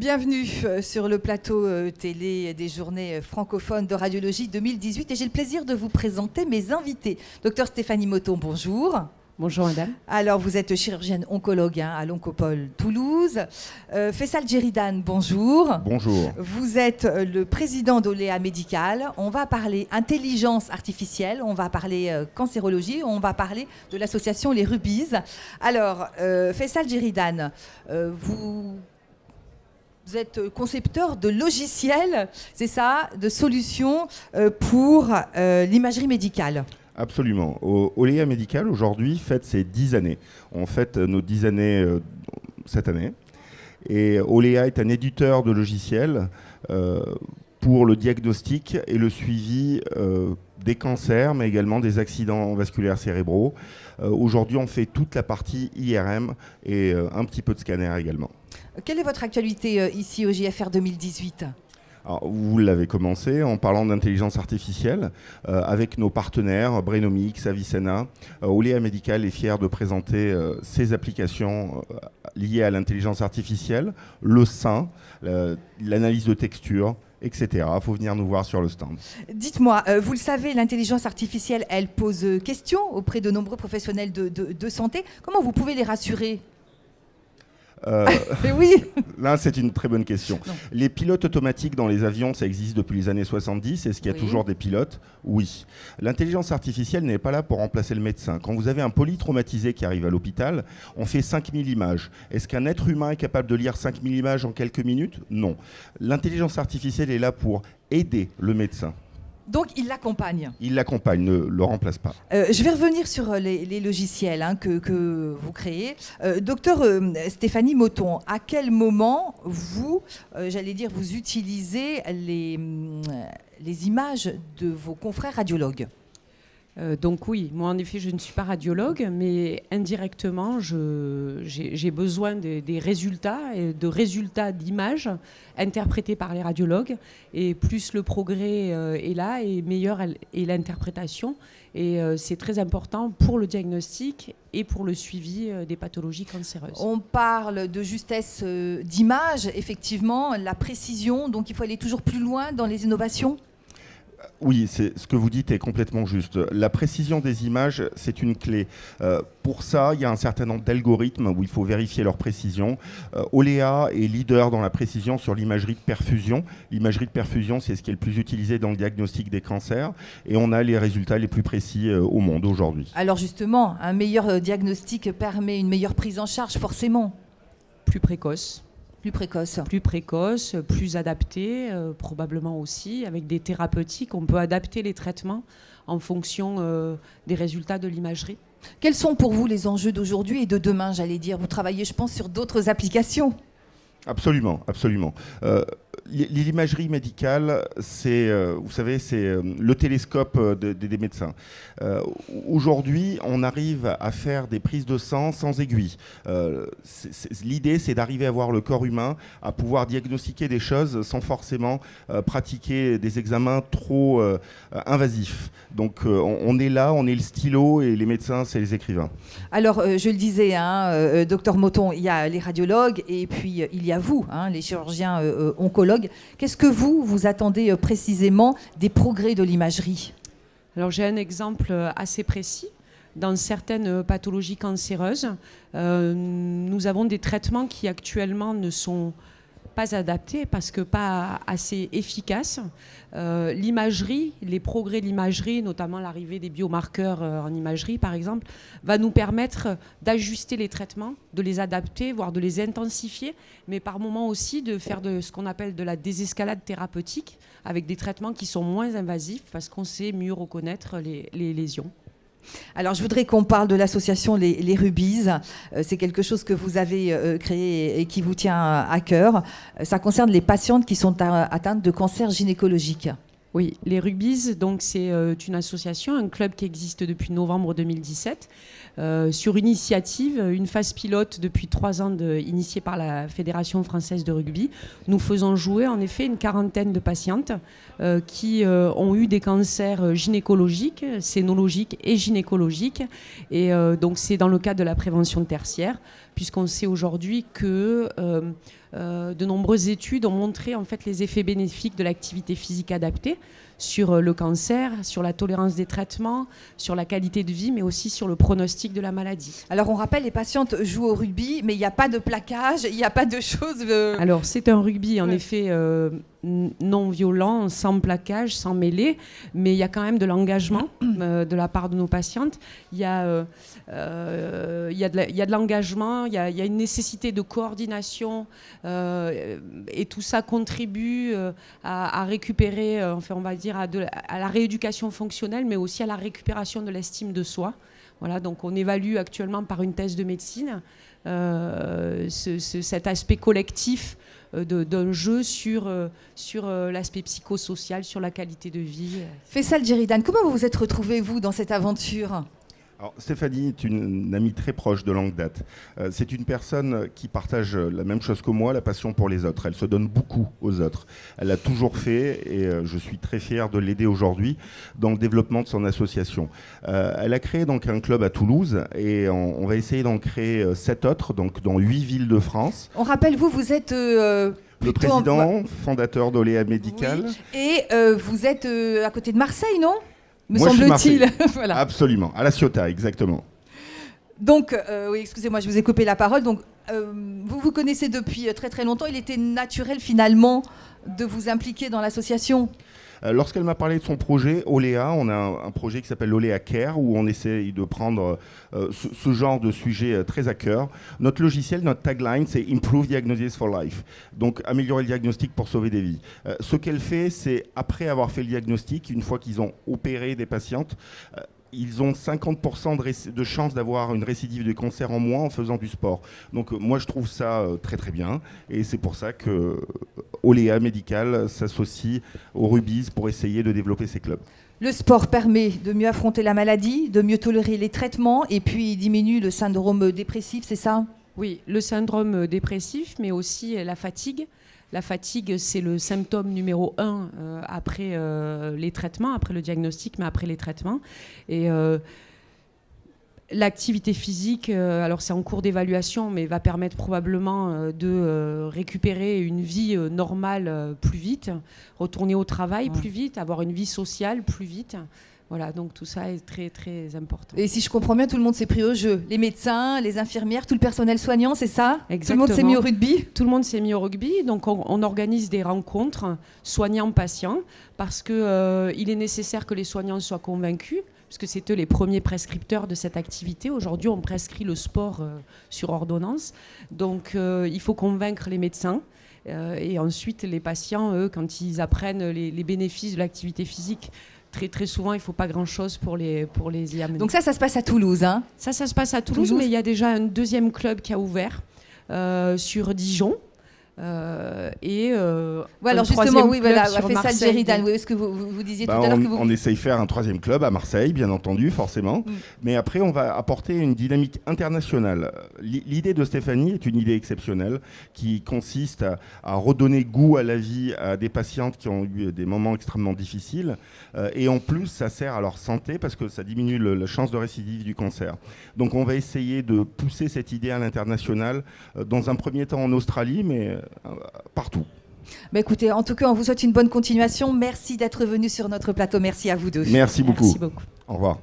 Bienvenue sur le plateau télé des journées francophones de radiologie 2018 et j'ai le plaisir de vous présenter mes invités. Docteur Stéphanie Motton, bonjour. Bonjour madame. Alors vous êtes chirurgienne oncologue à l'Oncopole Toulouse. Faisal Djeridan, bonjour. Bonjour. Vous êtes le président d'Olea Médical. On va parler intelligence artificielle, on va parler cancérologie, on va parler de l'association Les Rubies. Alors Faisal Djeridan, vous êtes concepteur de logiciels, c'est ça, de solutions pour l'imagerie médicale. Absolument. Olea Médical, aujourd'hui, fête ses 10 années. On fête nos 10 années cette année. Et Olea est un éditeur de logiciels pour le diagnostic et le suivi des cancers, mais également des accidents vasculaires cérébraux. Aujourd'hui, on fait toute la partie IRM et un petit peu de scanner également. Quelle est votre actualité ici au JFR 2018 ? Alors, vous l'avez commencé en parlant d'intelligence artificielle avec nos partenaires Brainomix, Avicenna. Olea Médical est fier de présenter ses applications liées à l'intelligence artificielle, le sein, l'analyse de texture, etc. Il faut venir nous voir sur le stand. Dites-moi, vous le savez, l'intelligence artificielle, elle pose question auprès de nombreux professionnels de santé. Comment vous pouvez les rassurer ? Oui. Là, c'est une très bonne question. Non. Les pilotes automatiques dans les avions, ça existe depuis les années 70. Est-ce qu'il y a toujours des pilotes ? Oui. L'intelligence artificielle n'est pas là pour remplacer le médecin. Quand vous avez un polytraumatisé qui arrive à l'hôpital, on fait 5000 images. Est-ce qu'un être humain est capable de lire 5000 images en quelques minutes ? Non. L'intelligence artificielle est là pour aider le médecin. Donc, il l'accompagne. Il l'accompagne, ne le remplace pas. Je vais revenir sur les logiciels que vous créez. Docteur Stéphanie Motton, à quel moment vous utilisez les images de vos confrères radiologues ? Donc oui, moi en effet je ne suis pas radiologue, mais indirectement j'ai besoin des résultats et de résultats d'images interprétés par les radiologues, et plus le progrès est là et meilleure est l'interprétation, et c'est très important pour le diagnostic et pour le suivi des pathologies cancéreuses. On parle de justesse d'image, effectivement, la précision, donc il faut aller toujours plus loin dans les innovations ? Oui, ce que vous dites est complètement juste. La précision des images, c'est une clé. Pour ça, il y a un certain nombre d'algorithmes où il faut vérifier leur précision. Olea est leader dans la précision sur l'imagerie de perfusion. L'imagerie de perfusion, c'est ce qui est le plus utilisé dans le diagnostic des cancers. Et on a les résultats les plus précis au monde aujourd'hui. Alors justement, un meilleur diagnostic permet une meilleure prise en charge, forcément. Plus précoce. Plus précoce. Plus précoce, plus adapté, probablement aussi, avec des thérapeutiques. On peut adapter les traitements en fonction des résultats de l'imagerie. Quels sont pour vous les enjeux d'aujourd'hui et de demain, j'allais dire ? Vous travaillez, je pense, sur d'autres applications. Absolument, absolument. L'imagerie médicale, vous savez, c'est le télescope des médecins. Aujourd'hui, on arrive à faire des prises de sang sans aiguille. L'idée, c'est d'arriver à voir le corps humain, à pouvoir diagnostiquer des choses sans forcément pratiquer des examens trop invasifs. Donc, on est là, on est le stylo, et les médecins, c'est les écrivains. Alors, je le disais, docteur Motton, il y a les radiologues et puis il y a vous, les chirurgiens oncologues. Qu'est-ce que vous attendez précisément des progrès de l'imagerie ? Alors j'ai un exemple assez précis. Dans certaines pathologies cancéreuses, nous avons des traitements qui actuellement ne sont pas adaptés parce que pas assez efficaces. L'imagerie, les progrès de l'imagerie, notamment l'arrivée des biomarqueurs en imagerie par exemple, va nous permettre d'ajuster les traitements, de les adapter, voire de les intensifier, mais par moments aussi de faire de ce qu'on appelle de la désescalade thérapeutique avec des traitements qui sont moins invasifs parce qu'on sait mieux reconnaître les lésions. Alors, je voudrais qu'on parle de l'association Les Rubies. C'est quelque chose que vous avez créé et qui vous tient à cœur. Ça concerne les patientes qui sont atteintes de cancer gynécologique. Oui, les Rubies, donc c'est une association, un club qui existe depuis novembre 2017, sur initiative, une phase pilote depuis 3 ans initiée par la Fédération française de rugby. Nous faisons jouer en effet une quarantaine de patientes qui ont eu des cancers gynécologiques, sénologiques et gynécologiques. Et donc c'est dans le cadre de la prévention tertiaire, puisqu'on sait aujourd'hui que de nombreuses études ont montré en fait les effets bénéfiques de l'activité physique adaptée sur le cancer, sur la tolérance des traitements, sur la qualité de vie, mais aussi sur le pronostic de la maladie. Alors on rappelle, les patientes jouent au rugby, mais il n'y a pas de plaquage, il n'y a pas de choses... Alors c'est un rugby en effet non violent, sans plaquage, sans mêlée, mais il y a quand même de l'engagement de la part de nos patientes. Il y a de l'engagement, il y a une nécessité de coordination et tout ça contribue à récupérer, enfin on va dire, à la rééducation fonctionnelle, mais aussi à la récupération de l'estime de soi. Voilà, donc on évalue actuellement par une thèse de médecine cet aspect collectif d'un jeu sur l'aspect psychosocial, sur la qualité de vie. Faisal Djeridan, comment vous vous êtes retrouvée, vous, dans cette aventure ? Alors, Stéphanie est une amie très proche de longue date. C'est une personne qui partage la même chose que moi, la passion pour les autres. Elle se donne beaucoup aux autres. Elle l'a toujours fait et je suis très fier de l'aider aujourd'hui dans le développement de son association. Elle a créé donc un club à Toulouse et on va essayer d'en créer 7 autres, donc dans 8 villes de France. On rappelle, vous êtes... le président, fondateur d'Oléa Médical. Oui. Et vous êtes à côté de Marseille, non ? Me Moi, semble-t-il. Voilà. Absolument, à La Ciotat, exactement. Donc, oui, excusez-moi, je vous ai coupé la parole. Donc, vous connaissez depuis très très longtemps. Il était naturel finalement de vous impliquer dans l'association. Lorsqu'elle m'a parlé de son projet, Oléa, on a un projet qui s'appelle Oléa Care, où on essaie de prendre ce genre de sujet très à cœur. Notre logiciel, notre tagline, c'est « Improve Diagnosis for Life », donc améliorer le diagnostic pour sauver des vies. Ce qu'elle fait, c'est, après avoir fait le diagnostic, une fois qu'ils ont opéré des patientes, ils ont 50% de chances d'avoir une récidive de cancer en moins en faisant du sport. Donc moi, je trouve ça très très bien. Et c'est pour ça que Oléa Médical s'associe au Rubies pour essayer de développer ces clubs. Le sport permet de mieux affronter la maladie, de mieux tolérer les traitements et puis il diminue le syndrome dépressif, c'est ça ? Oui, le syndrome dépressif, mais aussi la fatigue. La fatigue, c'est le symptôme numéro 1 après les traitements, après le diagnostic, mais après les traitements. Et l'activité physique, alors c'est en cours d'évaluation, mais va permettre probablement de récupérer une vie normale plus vite, retourner au travail plus vite, avoir une vie sociale plus vite. Voilà, donc tout ça est très, très important. Et si je comprends bien, tout le monde s'est pris au jeu. Les médecins, les infirmières, tout le personnel soignant, c'est ça ? Exactement. Tout le monde s'est mis au rugby ? Tout le monde s'est mis au rugby. Donc on organise des rencontres soignants-patients parce qu'il est nécessaire que les soignants soient convaincus, puisque c'est eux les premiers prescripteurs de cette activité. Aujourd'hui, on prescrit le sport sur ordonnance. Donc il faut convaincre les médecins. Et ensuite, les patients, eux, quand ils apprennent les bénéfices de l'activité physique, très, très souvent, il ne faut pas grand-chose pour les y amener. Donc ça se passe à Toulouse, hein ? Ça se passe à Toulouse, mais il y a déjà un deuxième club qui a ouvert sur Dijon. Alors justement, oui, voilà, Faisal Djeridan, oui, ce que vous disiez tout à l'heure. On essaye de faire un 3e club à Marseille, bien entendu, forcément. Mais après, on va apporter une dynamique internationale. L'idée de Stéphanie est une idée exceptionnelle qui consiste à redonner goût à la vie à des patientes qui ont eu des moments extrêmement difficiles. Et en plus, ça sert à leur santé parce que ça diminue la chance de récidive du cancer. Donc on va essayer de pousser cette idée à l'international, dans un premier temps en Australie, mais partout. Bah écoutez, en tout cas, on vous souhaite une bonne continuation. Merci d'être venu sur notre plateau. Merci à vous deux. Merci beaucoup. Merci beaucoup. Au revoir.